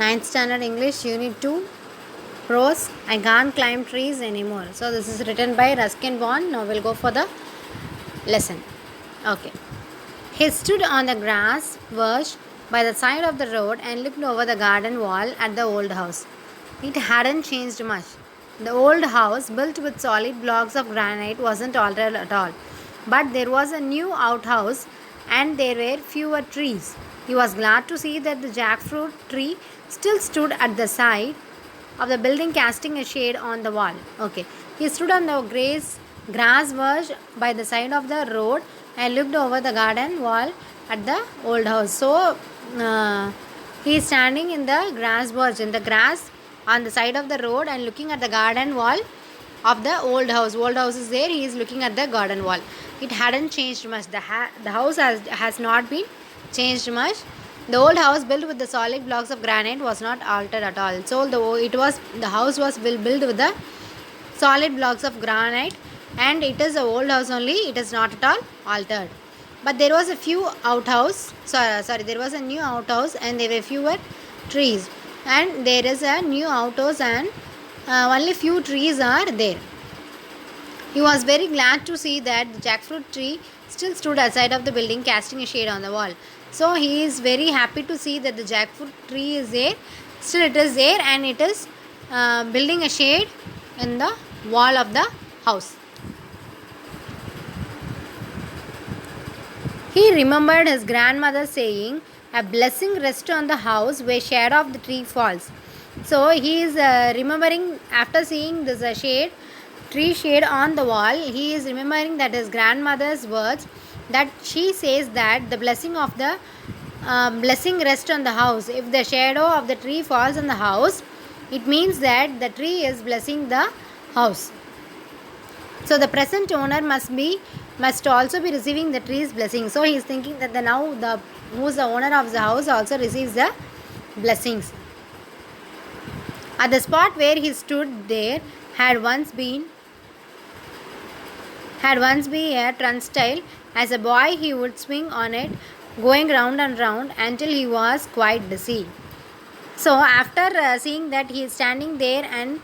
Ninth Standard English, Unit 2, Prose. I can't climb trees anymore. So, this is written by Ruskin Bond. Now, we'll go for the lesson. Okay. He stood on the grass verge by the side of the road and looked over the garden wall at the old house. It hadn't changed much. The old house, built with solid blocks of granite, wasn't altered at all. But there was a new outhouse and there were fewer trees. He was glad to see that the jackfruit tree still stood at the side of the building, casting a shade on the wall. Okay. He stood on the grass verge by the side of the road and looked over the garden wall at the old house. So, he is standing in the grass verge, in the grass on the side of the road and looking at the garden wall of the old house. Old house is there. He is looking at the garden wall. It hadn't changed much. The house has not been changed much. The old house, built with the solid blocks of granite, was not altered at all. So the house was built with the solid blocks of granite, and it is the old house only. It is not at all altered. But there was a few outhouse. There was a new outhouse, and there were fewer trees. And there is a new outhouse, and only few trees are there. He was very glad to see that the jackfruit tree still stood outside of the building, casting a shade on the wall. So he is very happy to see that the jackfruit tree is there. Still it is there, and it is building a shade in the wall of the house. He remembered his grandmother saying, "A blessing rests on the house where shade of the tree falls." So he is remembering, after seeing this tree shade on the wall, he is remembering that his grandmother's words, that she says that the blessing of the blessing rests on the house. If the shadow of the tree falls on the house, it means that the tree is blessing the house. So the present owner must also be receiving the tree's blessing. So he is thinking that who is the owner of the house also receives the blessings. At the spot where he stood, there had once been a turnstile. As a boy, he would swing on it, going round and round until he was quite dizzy. So after seeing that he is standing there, and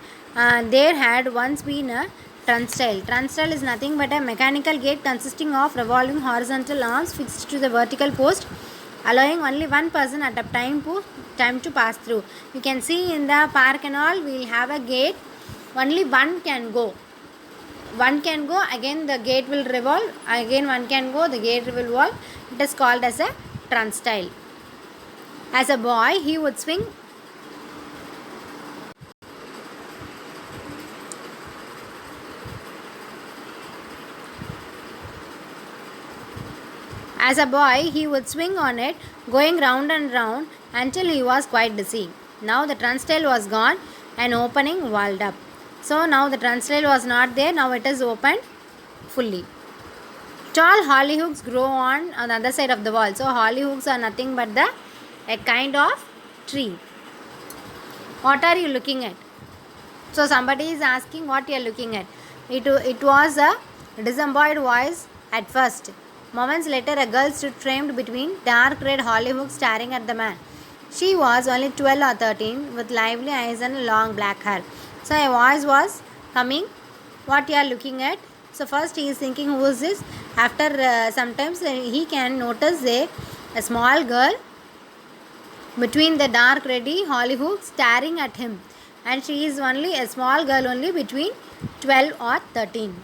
there had once been a turnstile. Turnstile is nothing but a mechanical gate consisting of revolving horizontal arms fixed to the vertical post, allowing only one person at a time to pass through. You can see in the park and all, we will have a gate. Only one can go. One can go, again the gate will revolve, again one can go, the gate will revolve. It is called as a turnstile. As a boy, he would swing on it, going round and round until he was quite dizzy. Now the turnstile was gone, and opening walled up. So now the turnstile was not there, now it is opened fully. Tall hollyhocks grow on the other side of the wall. So hollyhocks are nothing but a kind of tree. What are you looking at? So somebody is asking what you are looking at. It was a disembodied voice at first. Moments later, a girl stood framed between dark red hollyhocks, staring at the man. She was only 12 or 13, with lively eyes and long black hair. So a voice was coming, what you are looking at. So first he is thinking, who is this? After sometimes he can notice a small girl between the dark reddy hollyhocks staring at him, and she is only a small girl, only between 12 or 13.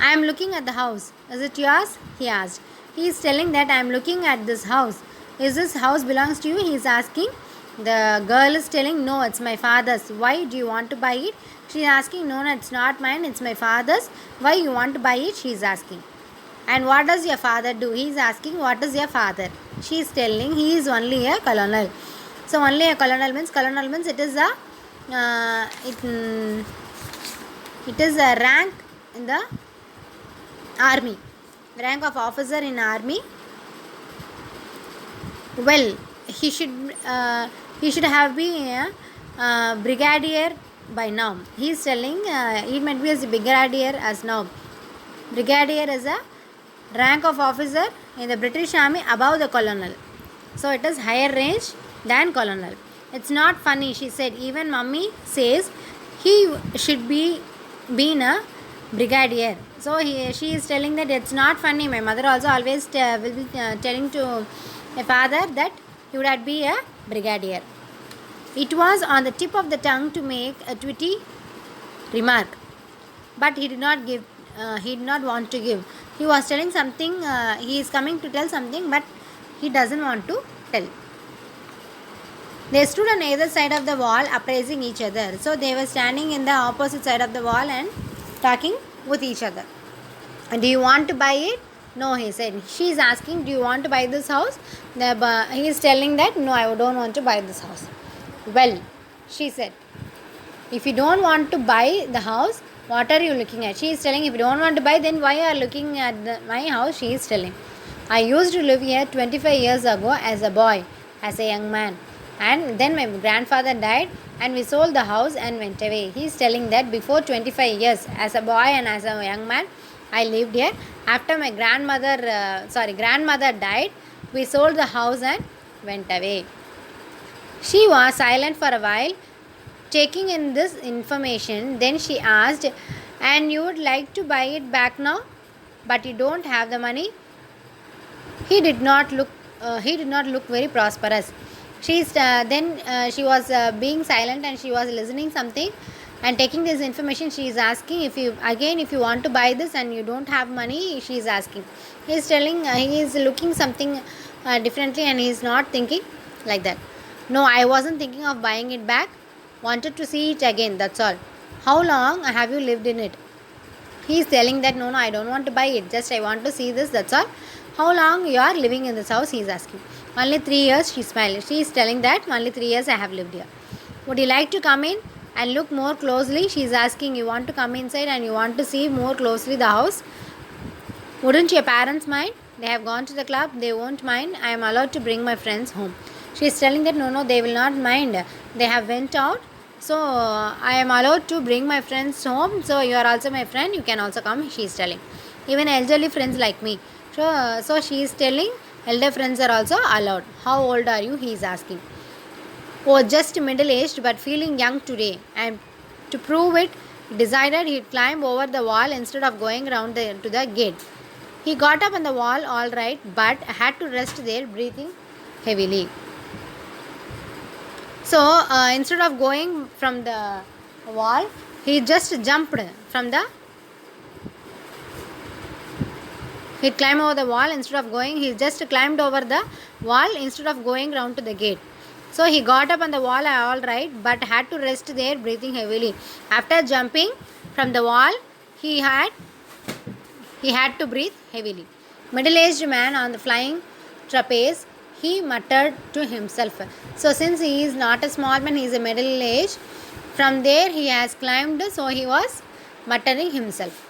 I am looking at the house. Is it yours? He asked. He is telling that I am looking at this house. Is this house belongs to you? He is asking. The girl is telling, no, it's my father's. Why do you want to buy it? She is asking, no, it's not mine, it's my father's. Why you want to buy it? She is asking. And what does your father do? He is asking, what is your father? She is telling, he is only a colonel. So only a colonel means it is a rank in the army. Rank of officer in army. Well, he should have been a brigadier by now. He is telling he might be as a brigadier as now. Brigadier is a rank of officer in the British army above the colonel. So it is higher range than colonel. It's not funny, she said. Even mummy says he should be been a brigadier. So she is telling that it's not funny. My mother also always will be telling to my father that he would have be a brigadier. It was on the tip of the tongue to make a witty remark, but he did not give. He did not want to give. He was telling something. He is coming to tell something, but he doesn't want to tell. They stood on either side of the wall, appraising each other. So they were standing in the opposite side of the wall and talking with each other. Do you want to buy it? No, he said. She is asking, do you want to buy this house? He is telling that, no, I don't want to buy this house. Well, she said, if you don't want to buy the house, what are you looking at? She is telling, if you don't want to buy, then why are you looking at my house? She is telling, I used to live here 25 years ago as a boy, as a young man. And then my grandfather died and we sold the house and went away. He is telling that before 25 years, as a boy and as a young man, I lived here. After my grandmother died, we sold the house and went away. She was silent for a while, taking in this information. Then she asked, and you would like to buy it back now, but you don't have the money? He did not look very prosperous. She was being silent and she was listening something and taking this information. She is asking, if you want to buy this and you don't have money, she is asking. He is telling, he is looking something differently and he is not thinking like that. No, I wasn't thinking of buying it back. Wanted to see it again, that's all. How long have you lived in it? He is telling that no, I don't want to buy it. Just I want to see this, that's all. How long you are living in this house? He is asking. Only 3 years, she smiled. She is telling that only 3 years I have lived here. Would you like to come in and look more closely? She is asking, you want to come inside and you want to see more closely the house? Wouldn't your parents mind? They have gone to the club, they won't mind. I am allowed to bring my friends home. She is telling that no, they will not mind. They have went out. So I am allowed to bring my friends home. So you are also my friend, you can also come, she is telling. Even elderly friends like me. So she is telling elder friends are also allowed. How old are you? He is asking. Oh, just middle-aged but feeling young today. And to prove it, he decided he'd climb over the wall instead of going round to the gate. He got up on the wall all right, but had to rest there, breathing heavily. So instead of going from the wall, he just jumped from the He climbed over the wall instead of going. He just climbed over the wall instead of going round to the gate. So he got up on the wall all right, but had to rest there, breathing heavily. After jumping from the wall, he had to breathe heavily. Middle-aged man on the flying trapeze, he muttered to himself. So since he is not a small man, he is a middle-aged. From there he has climbed, so he was muttering himself.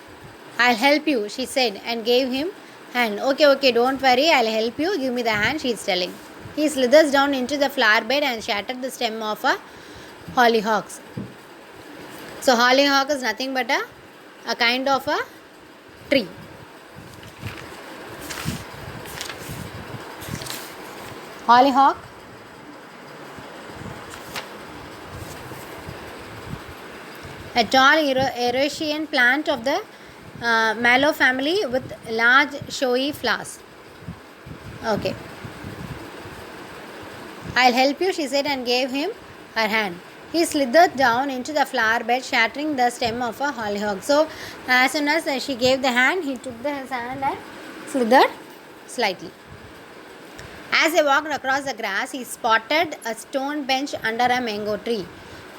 I'll help you, she said and gave him hand. Okay, don't worry, I'll help you. Give me the hand, she is telling. He slithers down into the flower bed and shattered the stem of a hollyhock. So hollyhock is nothing but a kind of a tree. Hollyhock, a tall Eurasian plant of the mallow family with large showy flowers. Okay. I'll help you, she said and gave him her hand. He slithered down into the flower bed, shattering the stem of a hollyhock. So as soon as she gave the hand, he took his hand and slithered slightly. As he walked across the grass, he spotted a stone bench under a mango tree.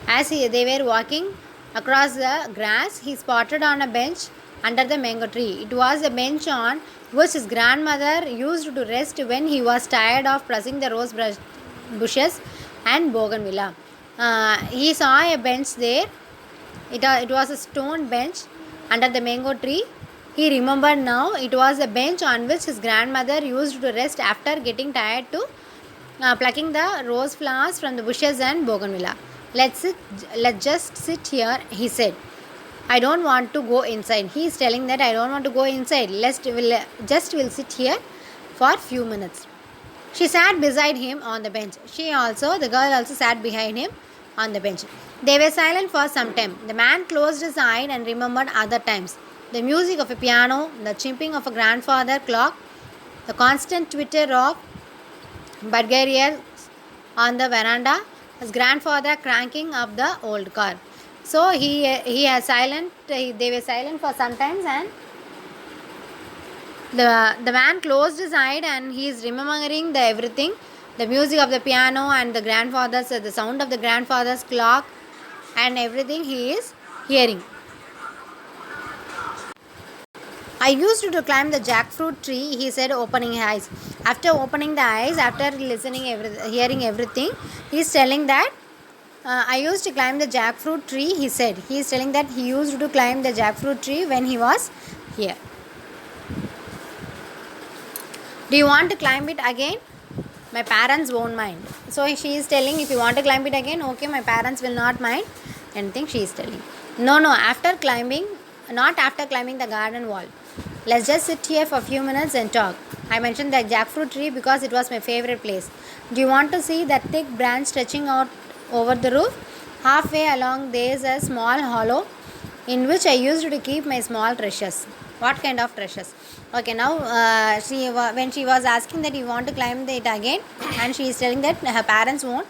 As they were walking across the grass, he spotted on a bench under the mango tree. It was a bench on which his grandmother used to rest when he was tired of pressing the rose bushes and bougainvillea. He saw a bench there. It was a stone bench under the mango tree. He remembered now it was a bench on which his grandmother used to rest after getting tired to plucking the rose flowers from the bushes and bougainvillea. Let's just sit here, he said. I don't want to go inside. He is telling that I don't want to go inside. We'll sit here for few minutes. She sat beside him on the bench. The girl also sat behind him on the bench. They were silent for some time. The man closed his eye and remembered other times. The music of a piano, the chimping of a grandfather clock, the constant twitter of Bulgarians on the veranda, his grandfather cranking up the old car. So he has silent. They were silent for some times, and the man closed his eye and he is remembering the everything, the music of the piano and the sound of the grandfather's clock, and everything he is hearing. I used to climb the jackfruit tree, he said, opening his eyes. After opening the eyes, after hearing everything, he is telling that I used to climb the jackfruit tree, he said. He is telling that he used to climb the jackfruit tree when he was here. Do you want to climb it again? My parents won't mind. So she is telling, if you want to climb it again, okay, my parents will not mind. Anything she is telling. No, not after climbing the garden wall. Let's just sit here for a few minutes and talk. I mentioned the jackfruit tree because it was my favorite place. Do you want to see that thick branch stretching out over the roof? Halfway along there is a small hollow in which I used to keep my small treasures. What kind of treasures? Okay, now when she was asking that you want to climb it again, and she is telling that her parents won't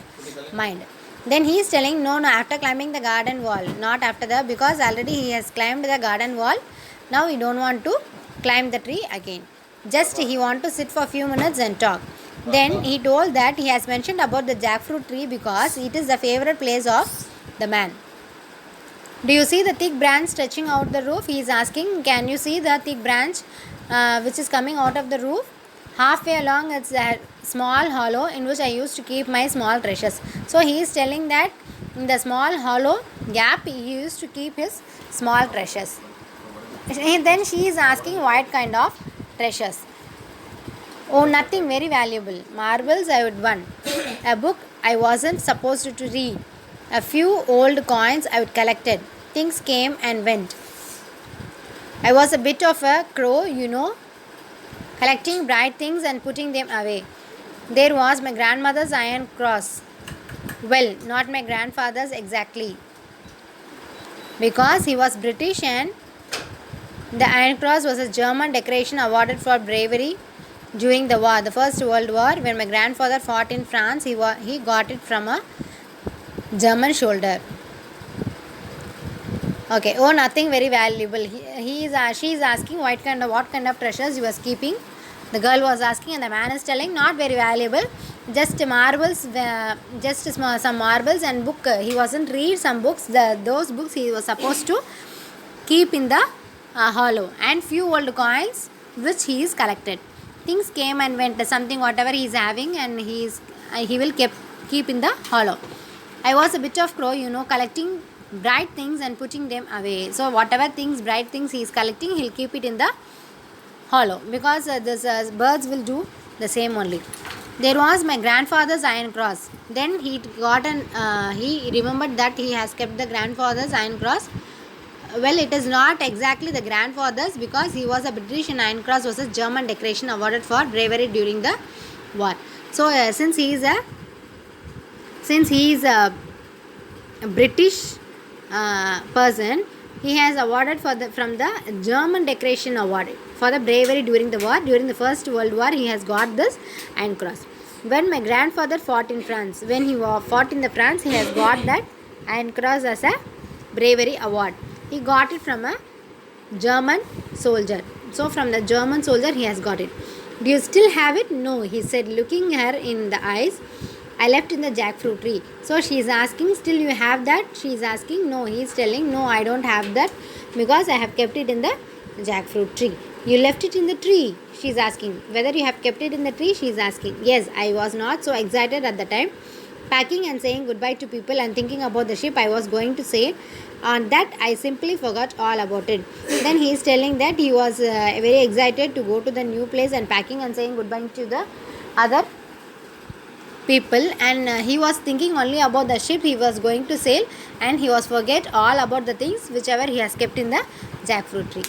mind. Then he is telling no, after climbing the garden wall, not after because already he has climbed the garden wall. Now he don't want to climb the tree again. Just he want to sit for a few minutes and talk. Then he told that he has mentioned about the jackfruit tree because it is the favorite place of the man. Do you see the thick branch stretching out the roof? He is asking, can you see the thick branch which is coming out of the roof? Halfway along, it's a small hollow in which I used to keep my small treasures. So he is telling that in the small hollow gap, he used to keep his small treasures. Then she is asking what kind of treasures. Oh, nothing very valuable. Marbles I would want. A book I wasn't supposed to read. A few old coins I would collected. Things came and went. I was a bit of a crow, collecting bright things and putting them away. There was my grandmother's iron cross. Well, not my grandfather's exactly. Because he was British and the Iron Cross was a German decoration awarded for bravery during the war, the First World War. When my grandfather fought in France, he got it from a German soldier. Okay. Oh, nothing very valuable. She is asking what kind of treasures he was keeping. The girl was asking, and the man is telling not very valuable. Just marbles, some marbles and book. He wasn't read some books. Those books he was supposed to keep in the hollow, and few old coins which he is collected. Things came and went. Something whatever he is having, and he will keep in the hollow. I was a bit of crow, collecting bright things and putting them away. So whatever bright things he is collecting, he'll keep it in the hollow because this birds will do the same only. There was my grandfather's iron cross. Then he remembered that he has kept the grandfather's iron cross. Well, it is not exactly the grandfather's because he was a British and Iron Cross was a German decoration awarded for bravery during the war. So since he is a British person, he has awarded from the German decoration award for the bravery during the war. During the First World War, he has got this Iron Cross. When my grandfather fought in France, when he fought in the France, he has got that Iron Cross as a bravery award. He got it from a German soldier. So from the German soldier he has got it. Do you still have it? No, he said, looking her in the eyes. I left in the jackfruit tree. So she is asking, still you have that? She is asking, no. He is telling, no, I don't have that because I have kept it in the jackfruit tree. You left it in the tree? She is asking. Whether you have kept it in the tree? She is asking. Yes, I was not so excited at the time. Packing and saying goodbye to people and thinking about the ship I was going to sail. On that I simply forgot all about it. Then he is telling that he was very excited to go to the new place and packing and saying goodbye to the other people, and he was thinking only about the ship he was going to sail, and he was forget all about the things whichever he has kept in the jackfruit tree.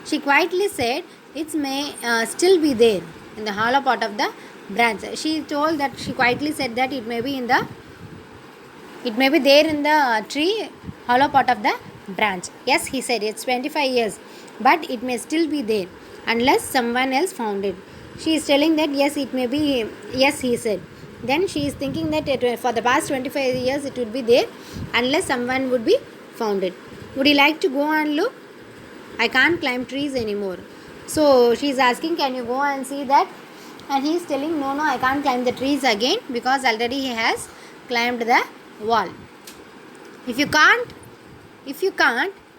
She quietly said, it may still be there in the hollow part of the branch. She told that, she quietly said that it may be there in the tree, hollow part of the branch. Yes, he said, it's 25 years, but it may still be there unless someone else found it. She is telling that yes, it may be, yes, he said. Then she is thinking that for the past 25 years it would be there unless someone would be found it. Would you like to go and look? I can't climb trees anymore. So she is asking, can you go and see that? And he is telling, no, I can't climb the trees again because already he has climbed the wall. If you can't,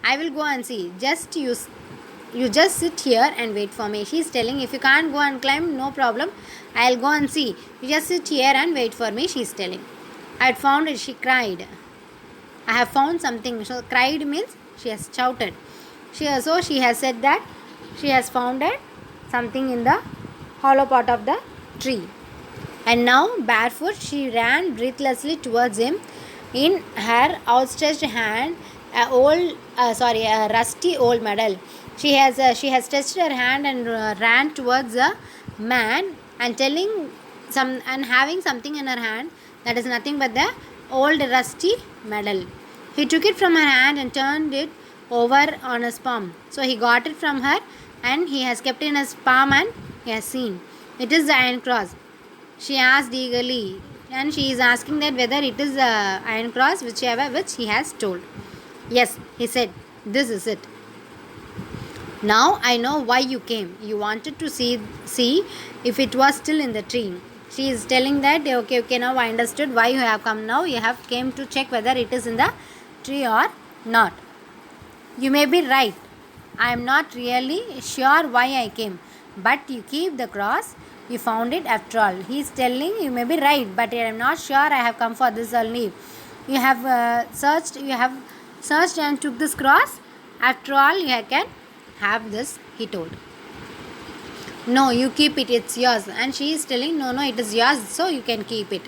I will go and see. You just sit here and wait for me. She is telling, if you can't go and climb, no problem. I'll go and see. You just sit here and wait for me, she is telling. I had found it, she cried. I have found something. So cried means she has shouted. She has said that she has found something in the hollow part of the tree. And now, barefoot, she ran breathlessly towards him. In her outstretched hand, a rusty old medal. She has stretched her hand and ran towards the man and having something in her hand that is nothing but the old rusty medal. He took it from her hand and turned it over on his palm. So he got it from her and he has kept it in his palm and he has seen. It is the iron cross. She asked eagerly, and she is asking that whether it is the iron cross which he has told. Yes, he said, this is it. Now I know why you came. You wanted to see if it was still in the tree. She is telling that, okay, now I understood why you have come now. You have came to check whether it is in the tree or not. You may be right. I am not really sure why I came. But you keep the cross. You found it after all. He is telling, you may be right, but I am not sure I have come for this only. You have searched and took this cross. After all, you can have this, he told. No, you keep it, it's yours. And she is telling, no, it is yours, so you can keep it.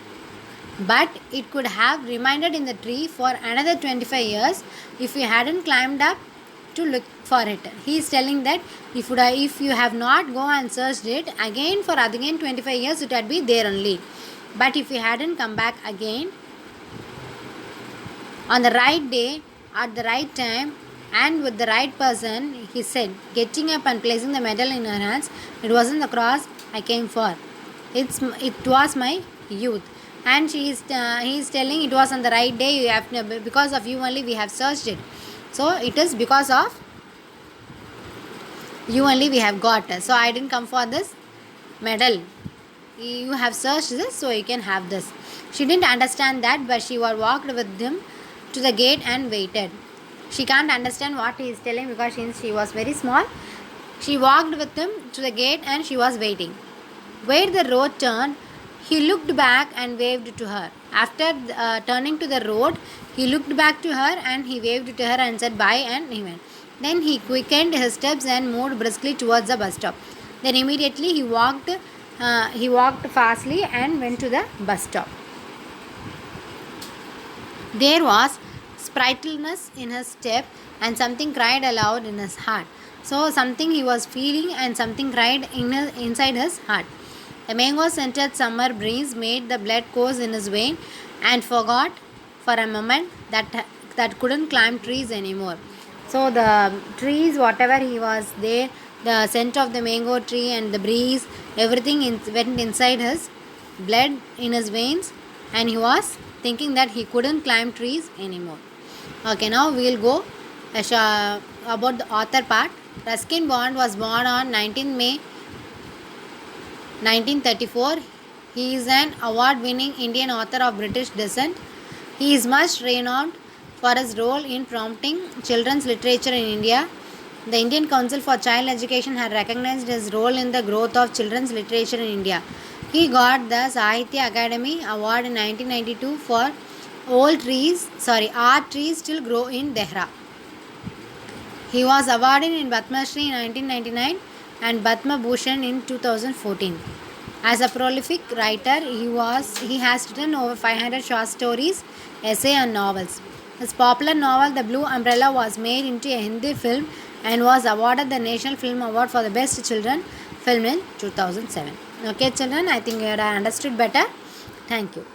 But it could have remained in the tree for another 25 years if you hadn't climbed up to look for it. He is telling that if you have not go and searched it again for 25 years, it would be there only. But if you hadn't come back again on the right day, at the right time, and with the right person, he said, getting up and placing the medal in her hands, it wasn't the cross I came for. It was my youth. And he is telling, it was on the right day, because of you only we have searched it. So it is because of you only we have got. So I didn't come for this medal. You have searched this, so you can have this. She didn't understand that, but she walked with him to the gate and waited. She can't understand what he is telling because since she was very small. She walked with him to the gate and she was waiting. Where the road turned, he looked back and waved to her. After turning to the road, he looked back to her and he waved to her and said bye, and he went. Then he quickened his steps and moved briskly towards the bus stop. Then immediately he walked fastly and went to the bus stop. There was sprightliness in his step and something cried aloud in his heart. So something he was feeling and something cried inside his heart. The mango-scented summer breeze made the blood course in his vein and forgot for a moment that couldn't climb trees anymore. So the trees, whatever he was there, the scent of the mango tree and the breeze, everything went inside his blood in his veins, and he was thinking that he couldn't climb trees anymore. Okay, now we will go about the author part. Ruskin Bond was born on 19 May 1934. He is an award-winning Indian author of British descent. He is much renowned for his role in promoting children's literature in India. The Indian Council for Child Education had recognized his role in the growth of children's literature in India. He got the Sahitya Akademi Award in 1992 for Art Trees Still Grow in Dehra. He was awarded in Padma Shri in 1999 and Padma Bhushan in 2014. As a prolific writer, he has written over 500 short stories, essays and novels. His popular novel The Blue Umbrella was made into a Hindi film and was awarded the National Film Award for the Best Children Film in 2007. Okay, children, I think you have understood better. Thank you.